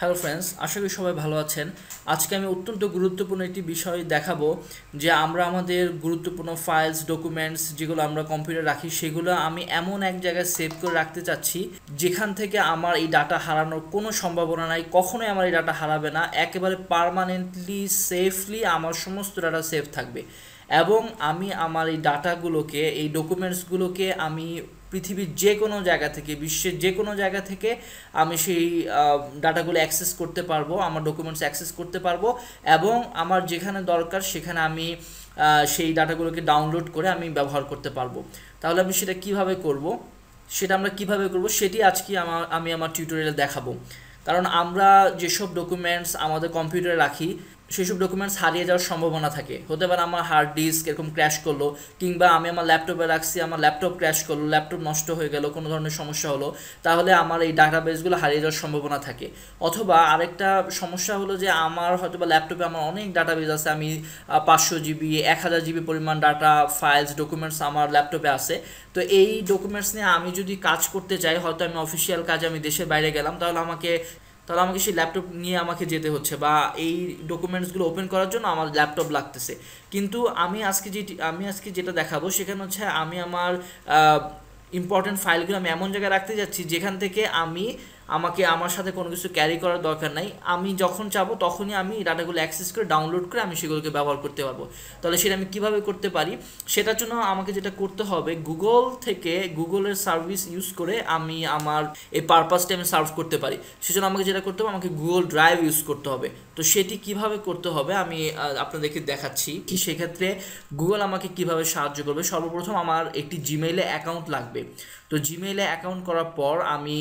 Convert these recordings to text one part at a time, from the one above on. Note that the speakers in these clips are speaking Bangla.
হ্যালো ফ্রেন্ডস, আশা করি সবাই ভালো আছেন। আজকে আমি অত্যন্ত গুরুত্বপূর্ণ একটি বিষয় দেখাবো যে আমরা আমাদের গুরুত্বপূর্ণ ফাইলস ডকুমেন্টস যেগুলো আমরা কম্পিউটারে রাখি সেগুলো আমি এমন এক জায়গায় সেভ করে রাখতে চাচ্ছি যেখান থেকে আমার এই ডাটা হারানোর কোনো সম্ভাবনা নাই। কখনোই আমার এই ডাটা হারাবে না, একেবারে পার্মানেন্টলি সেফলি আমার সমস্ত ডাটা সেভ থাকবে। এবং আমি আমার এই ডাটাগুলোকে, এই ডকুমেন্টসগুলোকে আমি পৃথিবীর যে কোনো জায়গা থেকে, বিশ্বের যে কোনো জায়গা থেকে আমি সেই ডাটাগুলো অ্যাক্সেস করতে পারবো, আমার ডকুমেন্টস অ্যাক্সেস করতে পারবো। এবং আমার যেখানে দরকার সেখানে আমি সেই ডাটাগুলোকে ডাউনলোড করে আমি ব্যবহার করতে পারবো। তাহলে আমি সেটা কিভাবে করব, সেটি আজকে আমি আমার টিউটোরিয়ালে দেখাবো। কারণ আমরা যেসব ডকুমেন্টস আমাদের কম্পিউটারে রাখি সেসব ডকুমেন্টস হারিয়ে যাওয়ার সম্ভাবনা থাকে। হতে পারে আমার হার্ড ডিস্ক এরকম ক্র্যাশ করলো, কিংবা আমি আমার ল্যাপটপে রাখছি, আমার ল্যাপটপ ক্র্যাশ করলো, ল্যাপটপ নষ্ট হয়ে গেল, কোনো ধরনের সমস্যা হলো, তাহলে আমার এই ডাটাবেসগুলো হারিয়ে যাওয়ার সম্ভাবনা থাকে। অথবা আরেকটা সমস্যা হলো যে আমার হয়তো বা ল্যাপটপে আমার অনেক ডাটাবেস আছে, আমি 500 জিবি 1000 জিবি পরিমাণ ডাটা ফাইলস ডকুমেন্টস আমার ল্যাপটপে আছে। তো এই ডকুমেন্টস নিয়ে আমি যদি কাজ করতে চাই, হয়তো আমি অফিসিয়াল কাজে আমি দেশের বাইরে গেলাম, তাহলে আমাকে সেই ল্যাপটপ নিয়ে আমাকে যেতে হচ্ছে, বা এই ডকুমেন্টসগুলো ওপেন করার জন্য আমার ল্যাপটপ লাগতেছে। কিন্তু আমি আজকে যেটা দেখাবো সেখানে হচ্ছে আমি আমার ইম্পর্টেন্ট ফাইলগুলো আমি এমন জায়গায় রাখতে যাচ্ছি যেখান থেকে আমার সাথে কোনো কিছু ক্যারি করার দরকার নাই। আমি যখন চাবো তখনই আমি ডাটাগুলো অ্যাক্সেস করে ডাউনলোড করে আমি সেগুলোকে ব্যবহার করতে পারবো। তাহলে সেটা আমি কিভাবে করতে পারি, সেটার জন্য আমাকে যেটা করতে হবে, গুগলের সার্ভিস ইউজ করে আমি আমার এই পারপাসটা আমি সার্ভ করতে পারি। সেজন্য আমাকে যেটা করতে হবে, আমাকে গুগল ড্রাইভ ইউজ করতে হবে। তো সেটি কিভাবে করতে হবে আমি আপনাদেরকে দেখাচ্ছি। সেক্ষেত্রে গুগল আমাকে কিভাবে সাহায্য করবে, সর্বপ্রথম আমার একটি জিমেইলে অ্যাকাউন্ট লাগবে। তো জিমেইলে অ্যাকাউন্ট করার পর আমি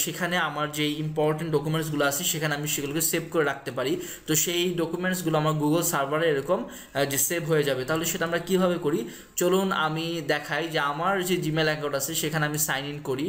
সেখানে আমার যে ইম্পর্টেন্ট ডকুমেন্টসগুলো আছে সেখানে আমি সেগুলোকে সেভ করে রাখতে পারি। তো সেই ডকুমেন্টসগুলো আমার গুগল সার্ভারে এরকম যে সেভ হয়ে যাবে। তাহলে সেটা আমরা কীভাবে করি, চলুন আমি দেখাই। যে আমার যে জিমেইল অ্যাকাউন্ট আছে সেখানে আমি সাইন ইন করি।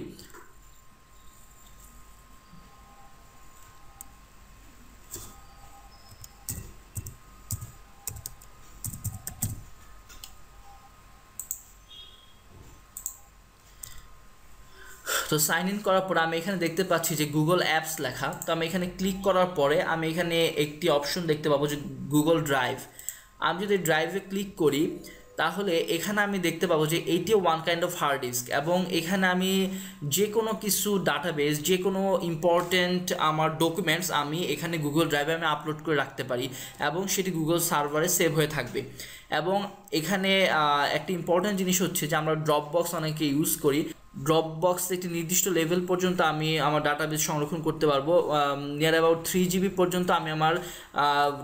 তো সাইন ইন করার পরে আমি এখানে দেখতে পাচ্ছি যে গুগল অ্যাপস লেখা। তো আমি এখানে ক্লিক করার পরে আমি এখানে একটি অপশন দেখতে পাবো যে গুগল ড্রাইভ। আমি যদি ড্রাইভে ক্লিক করি তাহলে এখানে আমি দেখতে পাবো যে এইটিও one kind of hard disk, এবং এখানে আমি যে কোনো কিছু ডাটাবেস, যে কোনো ইম্পর্টেন্ট আমার ডকুমেন্টস আমি এখানে গুগল ড্রাইভে আমি আপলোড করে রাখতে পারি, এবং সেটি গুগল সার্ভারে সেভ হয়ে থাকবে। এবং এখানে একটা ইম্পর্টেন্ট জিনিস হচ্ছে যে আমরা ড্রপ বক্স অনেকে ইউজ করি। ড্রপ বক্স একটি নির্দিষ্ট লেভেল পর্যন্ত আমি আমার ডাটাবেস সংরক্ষণ করতে পারবো। নিয়ার অ্যাবাউট 3 GB পর্যন্ত আমি আমার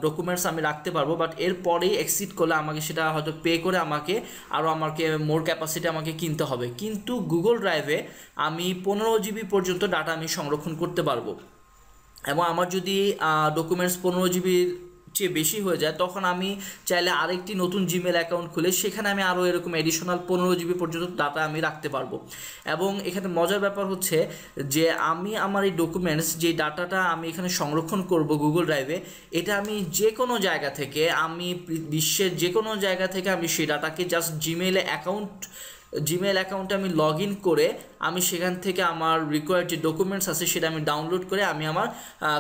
ডকুমেন্টস আমি রাখতে পারবো। বাট এরপরেই এক্সিড করলে আমাকে সেটা হয়তো পে করে আমাকে মোর ক্যাপাসিটি আমাকে কিনতে হবে। কিন্তু গুগল ড্রাইভে আমি 15 GB পর্যন্ত ডাটা আমি সংরক্ষণ করতে পারবো। এবং আমার যদি ডকুমেন্টস 15 GB চেয়ে বেশি হয়ে যায়, তখন আমি চাইলে আরেকটি নতুন জিমেল অ্যাকাউন্ট খুলে সেখানে আমি আরও এরকম অ্যাডিশনাল 15 GB পর্যন্ত ডাটা আমি রাখতে পারবো। এবং এখানে মজার ব্যাপার হচ্ছে যে আমি আমার এই ডকুমেন্টস, যে ডাটাটা আমি এখানে সংরক্ষণ করব গুগল ড্রাইভে, এটা আমি যে কোনো জায়গা থেকে, আমি বিশ্বের যে কোনো জায়গা থেকে আমি সেই ডাটাকে জাস্ট জিমেল অ্যাকাউন্টে আমি লগ ইন করে আমি সেখান থেকে আমার রিকোয়ার্ড যে ডকুমেন্টস আছে সেটা আমি ডাউনলোড করে আমি আমার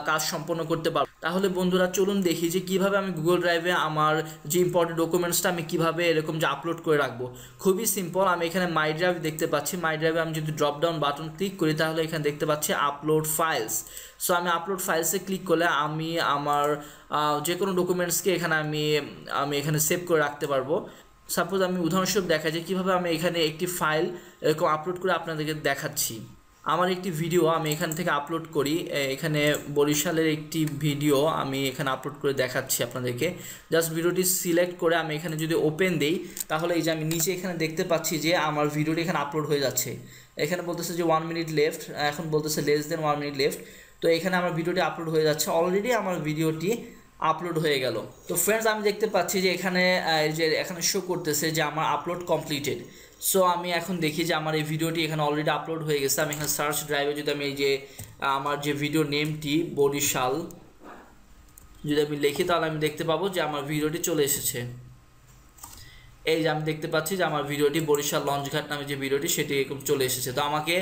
কাজ সম্পন্ন করতে পারবো। তাহলে বন্ধুরা চলুন দেখি যে কীভাবে আমি গুগল ড্রাইভে আমার যে ইম্পর্টেন্ট ডকুমেন্টসটা আমি কীভাবে এরকম যে আপলোড করে রাখবো। খুবই সিম্পল। আমি এখানে মাই ড্রাইভ দেখতে পাচ্ছি। মাই ড্রাইভে আমি যদি ড্রপ ডাউন বাটন ক্লিক করি তাহলে এখানে দেখতে পাচ্ছি আপলোড ফাইলস। সো আমি আপলোড ফাইলসে ক্লিক করলে আমি আমার যে কোনো ডকুমেন্টসকে এখানে আমি এখানে সেভ করে রাখতে পারবো। সাপোজ আমি উদাহরণস্বরূপ দেখাই যে কীভাবে আমি এখানে একটি ফাইল এরকম আপলোড করে আপনাদেরকে দেখাচ্ছি। আমার একটি ভিডিও আমি এখান থেকে আপলোড করি, এখানে বরিশালের একটি ভিডিও আমি এখানে আপলোড করে দেখাচ্ছি আপনাদেরকে। জাস্ট ভিডিওটি সিলেক্ট করে আমি এখানে যদি ওপেন দেই তাহলে এই যে আমি নিচে এখানে দেখতে পাচ্ছি যে আমার ভিডিওটি এখানে আপলোড হয়ে যাচ্ছে। এখানে বলতেছে যে 1 মিনিট লেফট, এখন বলতেছে লেস দেন 1 মিনিট লেফট। তো এখানে আমার ভিডিওটি আপলোড হয়ে যাচ্ছে, অলরেডি আমার ভিডিওটি আপলোড হয়ে গেল। তো ফ্রেন্ডস আমি দেখতে পাচ্ছি যে এখানে শো করতেছে যে আমার আপলোড কমপ্লিটেড। সো আমি এখন দেখি যে আমার এই ভিডিওটি এখানে অলরেডি আপলোড হয়ে গেছে। আমি এখানে সার্চ ড্রাইভে যদি আমি আমার যে ভিডিও নেমটি বরিশাল যদি আমি লিখি তাহলে আমি দেখতে পাবো যে আমার ভিডিওটি চলে এসেছে। এই যে আমি দেখতে পাচ্ছি যে আমার ভিডিওটি বরিশাল লঞ্চঘাট নামে যে ভিডিওটি সেটি এরকম চলে এসেছে। তো আমাকে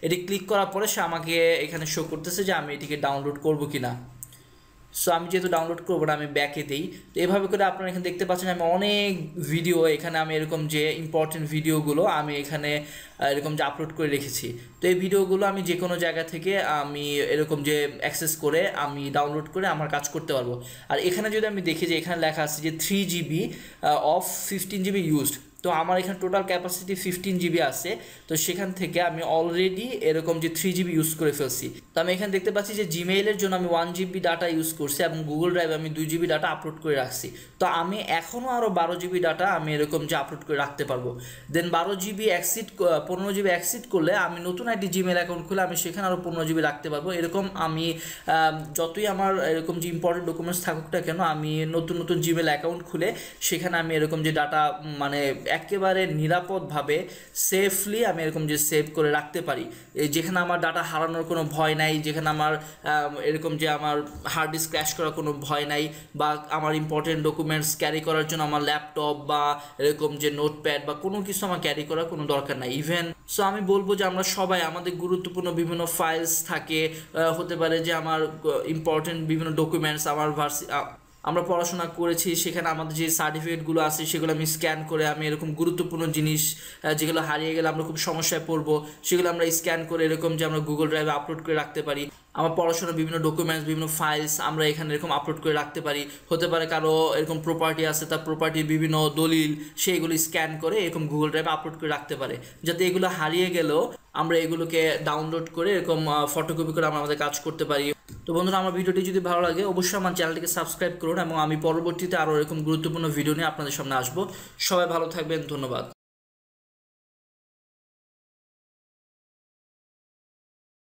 এটি ক্লিক করার পরে সে আমাকে এখানে শো করতেছে যে আমি এটিকে ডাউনলোড করব কিনা। সো আমি যেহেতু ডাউনলোড করবো না, আমি ব্যাকে দিই। তো এভাবে করে আপনারা এখানে দেখতে পাচ্ছেন আমি অনেক ভিডিও এখানে আমি এরকম যে ইম্পর্টেন্ট ভিডিওগুলো আমি এখানে এরকম যে আপলোড করে রেখেছি। তো এই ভিডিওগুলো আমি যে কোনো জায়গা থেকে আমি এরকম যে অ্যাক্সেস করে আমি ডাউনলোড করে আমার কাজ করতে পারবো। আর এখানে যদি আমি দেখি যে এখানে লেখা আছে যে 3 GB অফ 15 GB ইউজড। তো আমার এখানে টোটাল ক্যাপাসিটি 15 GB আছে। তো সেখান থেকে আমি অলরেডি এরকম যে 3 GB ইউজ করে ফেলছি। তো আমি এখানে দেখতে পাচ্ছি যে জিমেইলের জন্য আমি 1 GB ডাটা ইউজ করছি এবং গুগল ড্রাইভে আমি 2 GB ডাটা আপলোড করে রাখছি। তো আমি এখনও আরও 12 GB ডাটা আমি এরকম যে আপলোড করে রাখতে পারবো। দেন 12 GB এক্সিড 15 GB এক্সিড করলে আমি নতুন একটি জিমেইল অ্যাকাউন্ট খুলে আমি সেখানে আরও 15 GB রাখতে পারবো। এরকম আমি যতই আমার এরকম যে ইম্পর্টেন্ট ডকুমেন্টস থাকুক না কেন, আমি নতুন নতুন জিমেইল অ্যাকাউন্ট খুলে সেখানে আমি এরকম যে ডাটা মানে একেবারে নিরাপদভাবে সেফলি আমি এরকম যে সেভ করে রাখতে পারি। যেখানে আমার ডাটা হারানোর কোনো ভয় নাই, যেখানে আমার এরকম যে আমার হার্ড ডিস্ক ক্র্যাশ করার কোনো ভয় নাই, বা আমার ইম্পর্টেন্ট ডকুমেন্টস ক্যারি করার জন্য আমার ল্যাপটপ বা এরকম যে নোটপ্যাড বা কোনো কিছু আমার ক্যারি করার কোনো দরকার নাই ইভেন। সো আমি বলবো যে আমরা সবাই আমাদের গুরুত্বপূর্ণ বিভিন্ন ফাইলস থাকে, হতে পারে যে আমার ইম্পর্টেন্ট বিভিন্ন ডকুমেন্টস আমার আমরা পড়াশোনা করেছি সেখানে আমাদের যে সার্টিফিকেটগুলো আছে সেগুলো আমি স্ক্যান করে আমি এরকম গুরুত্বপূর্ণ জিনিস যেগুলো হারিয়ে গেলে আমরা খুব সমস্যায় পড়বো সেগুলো আমরা স্ক্যান করে এরকম যে আমরা গুগল ড্রাইভে আপলোড করে রাখতে পারি। আমার পড়াশোনার বিভিন্ন ডকুমেন্টস বিভিন্ন ফাইলস আমরা এখানে এরকম আপলোড করে রাখতে পারি। হতে পারে কারো এরকম প্রপার্টি আছে, তার প্রপার্টির বিভিন্ন দলিল সেইগুলো স্ক্যান করে এরকম গুগল ড্রাইভে আপলোড করে রাখতে পারে, যাতে এগুলো হারিয়ে গেলেও আমরা এগুলোকে ডাউনলোড করে এরকম ফটোকপি করে আমরা আমাদের কাজ করতে পারি। তো বন্ধুরা, আমার ভিডিওটি যদি ভালো লাগে অবশ্যই আমার চ্যানেলটিকে সাবস্ক্রাইব করুন এবং আমি পরবর্তীতে আরও এরকম গুরুত্বপূর্ণ ভিডিও নিয়ে আপনাদের সামনে আসবো। সবাই ভালো থাকবেন, ধন্যবাদ।